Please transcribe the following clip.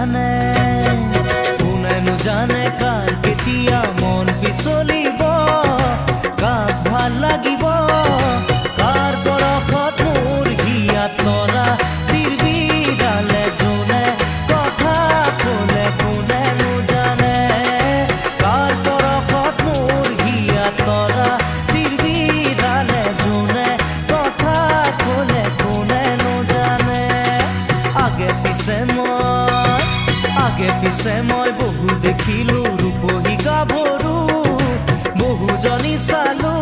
জানে কোনেনো জানে কাৰ কেতিয়া মন পিছলিব কাক ভাল লাগিব কাৰ পৰশত মোৰ হিয়াত তৰা তিৰবিৰালে যোনে কথা ক'লে কোনেনো জানে কাৰ পৰশত মোৰ হিয়াত তৰা তিৰবিৰালে যোনে কথা ক'লে কোনেনো জানে আগে পিছে মই বহু দেখিলো ৰূপহী গাভৰু বহুজনী চালো